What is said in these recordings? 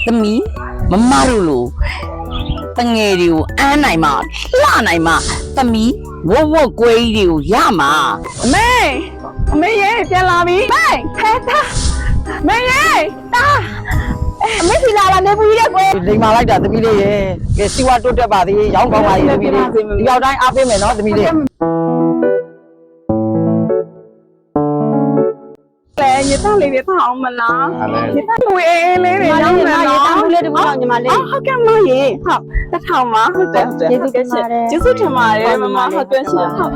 သမီးမမတို့လိုတငယ်တွေကိုအမ်းနိုင်မှလှနိုင်မှသမီးဝတ်ဝတ်ကွဲကြီးတွေကိုရမှာအမေရေပြန်လာပြီဟဲ့သားမေရေတာအမေစီလာလာနေဘူးရဲ့ကွယ် လိမ်မာလိုက်တာသမီးလေးရေကဲစီဝါတိုးတက်ပါသေးရောင်းကောင်းပါသေးသမီးလေးဒီရောက်တိုင်းအားပေးမယ်နော်သမီးလေးရေတောက်လေးတွေထောင်းမလားရေတောက်ဝေးလေးတွေရောင်းမယ်နော်ရေတောက်လေးတွေပေါ့ညီမလေးဟုတ်ကဲ့မရေဟုတ်တထောင်ပါဟုတ်တယ်ကျေးဇူးတင်ပါတယ်ကျေးဇူးတင်ပါတယ်မမဟုတ်ကဲ့ရှင်ဟုတ်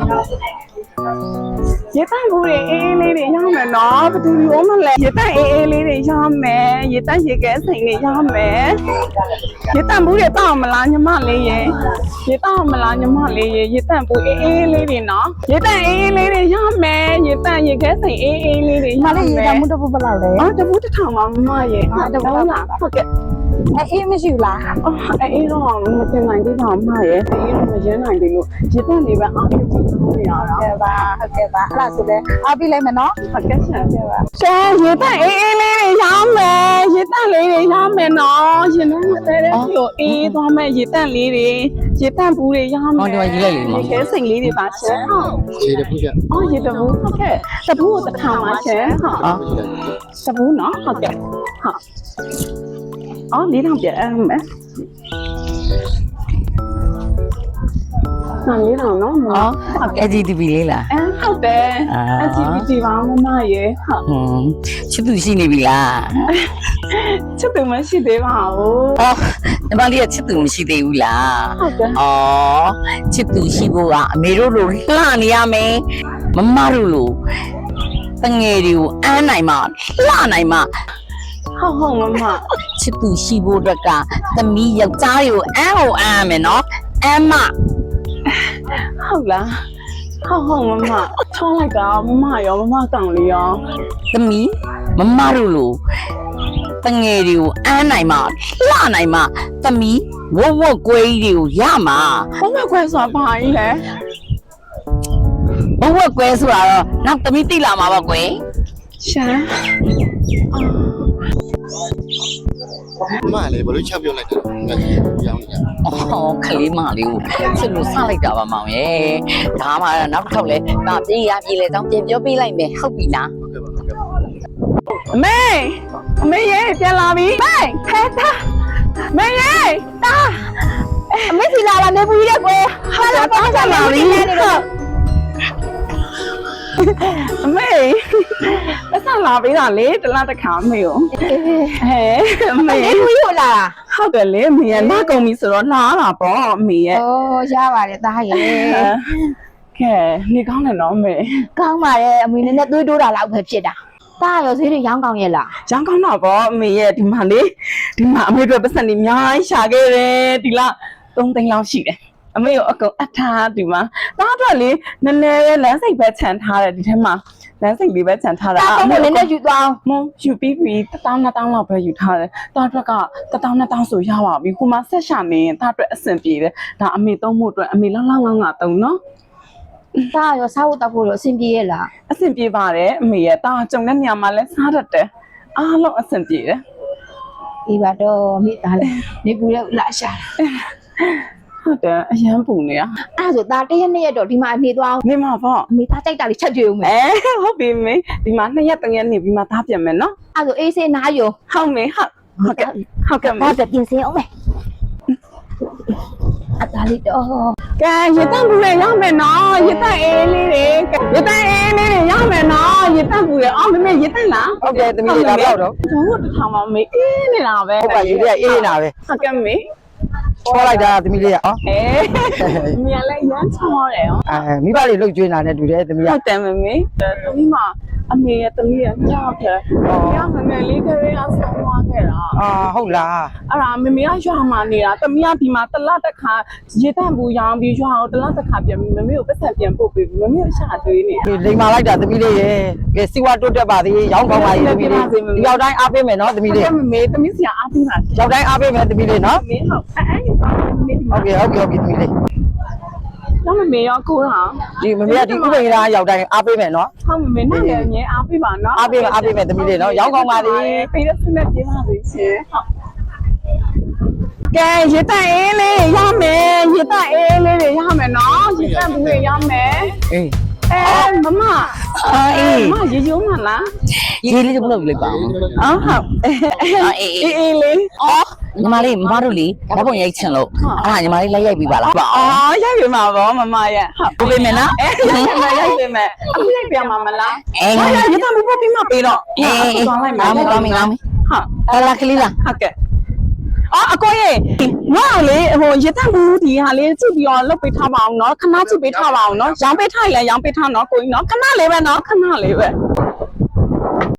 ရေတောက်ဘူးတွေအေးလေးတွေရောင်းမယ်နော်ဘယ်သူရောမလဲရေတောက်အေးလေးတွေရောင်းမယ်ရေတောက်ရေကဲစိန်တွေရောင်းမယ်ရေတောက်ဘူးတွေတောက်မလားညီမလေးရေရေတောက်မလားညီမလေးရေရေတောက်ဘူးအေးလေးတွေနော်ရေတောက်အေးလေးတွေရောင်းမယ်ရေတောက်ရေကဲစိန်အေးလေးတွေရောင်းမယ် ဒါမှတပူပလောက်လေ တပူတစ်ထောင်ပါမမရေတပူလားဟုတ်ကဲ့ အေးမရှိဘူးလား အေးတော့မတင်နိုင်သေးပါမရေအေးတော့မရမ်းနိုင်သေးလို့ရေတက်နေပဲအားပြကြည့်နေရတာ ကဲပါဟုတ်ကဲ့ပါအဲ့ဒါဆိုလဲအားပြီးလိုက်မယ်နော် ဟုတ်ကဲ့ဆရာဆရာရေတက်အေးလေးတွေရောင်းမယ်ရေတက်လေးတွေရောင်းမယ်နော်ရှင်လုံးမသေးတဲ့ကိုအေးသွားမယ်ရေတက်လေးတွေရေတက်ဘူးတွေရောင်းမယ်ရေခဲစိန်လေးတွေပါရှင်ဟုတ် ရေတပူကြ ရေတပူဟုတ်ကဲ့တပူကိုတစ်ထောင်ပါရှင်ဟုတ်တပူနော်ဟုတ်ကဲ့ဟုတ်လေးထောင်ပြအဲ့မယ်လေးထောင်နော်ဟုတ်ကဲ့ LGBT လေးလား ဟုတ်တယ် LGBT ပါမမရေဟုတ် ချစ်သူရှိနေပြီလား ချစ်သူမရှိသေးပါဘူး ညီမလေးကချစ်သူမရှိသေးဘူးလား ဟုတ်တယ် ချစ်သူရှိဖို့ကအမေတို့လိုလှနေရမယ်မမတို့လိုတငယ်တွေကိုအမ်းနိုင်မှလှနိုင်မှ ဟုတ်မမ ချစ်သူရှိဖို့အတွက်ကသမီးယောက်ျားတွေကိုအမ်းမယ်နော်အမ်းမ ဟုတ်လားဟုတ်မမချောင်းလိုက်တာမမရောမမကောင်လေးရော သမီးမမတို့လိုတငယ်တွေကိုအမ်းနိုင်မှလှနိုင်မှသမီးဝတ်ဝတ်ကွဲကြီးတွေကိုရမှာ ဘုမခွဲဆိုတာဘာကြီးလဲ ဝတ်ဝတ်ကွဲဆိုတာတော့နောက်သမီးသိလာမှာပါကွယ် ရှာ မလည်းဘလို့ချက်ပြုတ်လိုက်တာငါကြီးရောင်းနေကြ ခလေးမလေးကိုချစ်လို့စလိုက်တာပါမောင်ရဲ့ဒါမှနောက်တစ်ခေါက်လဲငါပြေးရပြေးလဲတောင်းပြန်ပြောပေးလိုက်မယ်ဟုတ်ပြီလား ဟုတ်ကဲ့ပါဟုတ်ကဲ့ပါ အမေရေပြန်လာပြီဟဲ့သားမေရေတာအမေစီလာလာနေဘူးရဲ့ကွယ်ဟာလာပါကြလာပြီအမေအဆလာပေးတာလေတလားတစ်ခါအမေကိုအမေ အေးဘူးရလား ဟုတ်တယ်လေအမေရလာကုန်ပြီဆိုတော့လာတာပေါ့အမေရဲ့ ဩရပါတယ်သားရဲ့ ကဲနေကောင်းတယ်နော်အမေ ကောင်းပါတယ်အမေနည်းနည်းသွေးတိုးတာလောက်ပဲဖြစ်တာသားရောဈေးတွေရောင်းကောင်းရဲ့လား ရောင်းကောင်းတော့ပေါ့အမေရဲ့ဒီမှာလေဒီမှာအမေတို့ပတ်စံနေအများကြီးရှာခဲ့တယ်ဒီလား3 သိန်းလောက်ရှိတယ်အမေကိုအကုန်အထားဒီမှာသားတော့လေနည်းနည်းလမ်းစိတ်ပဲခြံထားတယ်ဒီထဲမှာလမ်းစိတ်လေးပဲခြံထားတာ သားတော့နည်းနည်းယူသွားအောင် မယူပြီးပြီ1000 2000လောက်ပဲယူထားတယ်သားအတွက်က1000 2000ဆိုရပါပြီခုမှဆက်ရှာနေရင်သားအတွက်အဆင်ပြေတယ်ဒါအမေသုံးဖို့အတွက်အမေလောက်လောက်ငါသုံးနော် သားရောစားဖို့တောက်ဖို့တော့အဆင်ပြေရဲ့လား အဆင်ပြေပါတယ်အမေရဲ့သားကြုံတဲ့နေရာမှာလဲစားတတ်တယ်အားလုံးအဆင်ပြေတယ် ဒီပါတော့မိသားလေနေပူတဲ့လာရှာ ဟုတ်တယ်အရန်ပူနေရ အဲ့ဆိုသားတစ်ရက်နှစ်ရက်တော့ဒီမှာအမေသွားအောင် နေမှာပေါ့ အမေသားကြိုက်တာလေးချက်ကြွေဦးမယ် ဟုတ်ပြီမေဒီမှာ2ရက်3ရက်နေပြီးမှသားပြန်မယ်နော် အဲ့ဆိုအေးစေးနားယုံ ဟုတ်မေဟုတ်ကဲ့မေ ဘာပြင်စင်အောင်မယ်အသားလေးတော့ ကဲရတပူရရောက်မယ်နော်ရတအေးလေးတွေရတအေးလေးတွေရောက်မယ်နော်ရတပူရအောင်မေရတလား ဟုတ်ကဲ့သမီးလေးဒါတော့တော့ တို့တစ်ထောင်မမေအေးနေတာပဲ ဟုတ်ပါရေတွေကအေးနေတာပဲ ဟုတ်ကဲ့မေ ချောလိုက်တာသမီးလေးက မြင်လဲရမ်းချောတယ်ရော မိဘလေးလှုပ်ကျွေးနေတာနဲ့တူတယ်သမီးက ဟုတ်တယ်မမေသမီးမအမေရဲ့သမီးရဲ့ညောက်တယ်ညောက်ငယ်လေးကလေးကဆောင်းသွားခဲ့တာ ဟုတ်လား အဲ့ဒါမမေကရွာမှာနေတာသမီးကဒီမှာတစ်လတစ်ခါရေတန့်ဘူးရောင်းပြီးရွာကိုတစ်လတစ်ခါပြန်ပြီးမမေကိုပတ်စံပြန်ပို့ပေးပြီးမမေကိုရှာတွေးနေ လိမ်မာလိုက်တာသမီးလေးရေကဲစီဝါတိုးတက်ပါသေးရောင်းကောင်းပါသေးသမီးလေးဒီရောက်တိုင်းအားပေးမယ်နော်သမီးလေး မမေသမီးစီအားပေးပါ ရောက်တိုင်းအားပေးမယ်သမီးလေးနော် မင်းဟုတ်အဲ့ဒီမမေ ဟုတ်ကဲ့သမီးလေး တော့မမေရောကိုတော့ ဒီမမေကဒီဥပဒေသားရောက်တိုင်းအားပေးမယ်နော် ဟုတ်မမေနဲ့လည်းငင်းအားပေးပါနော် အားပေးမယ်သမီးလေးနော်ရောင်းကောင်းပါသေး ပေးတဲ့စနစ်ပြပါသေးရှင်ဟုတ် ကဲရေတန့်အေးလေးရမယ်ရေတန့်အေးလေးတွေရမယ်နော်ရေတန့်ဘူးတွေရမယ် အေး မမ အေး မရေကျုံးမလား ရေးလေးတော့လုပ်လိုက်ပါအောင် ဟုတ် အေး အေးအေးလေး အော်ညီမလေးမမတို့လေဓာတ်ပုံရိုက်ချင်လို့အဲ့ဒါညီမလေးလိုက်ရိုက်ပြီးပါလား အော်ရိုက်ပြီမှာဗောမမရဲ့ဟုတ် ကိုပေးမယ်နော် ရိုက်ပြီမယ်အခုရိုက်ပြမှာမလား အေး ရေတန့်ဘူးပြီးမှပေးတော့ အေး သွားလိုက်မယ် ကောင်းပြီဟုတ် အဲ့လာကလေးလား ဟုတ်ကဲ့အော်အကိုရေငါ့လေဟိုရေတန့်ဘူးဒီဟာလေးကြည့်ပြီးတော့လုတ်ပေးထားပါအောင်နော်ခဏကြည့်ပေးထားပါအောင်နော်ရောင်းပေးထားရင်လည်းရောင်းပေးထားနော်ကိုကြီးနော်ခဏလေးပဲနော်ခဏလေးပဲ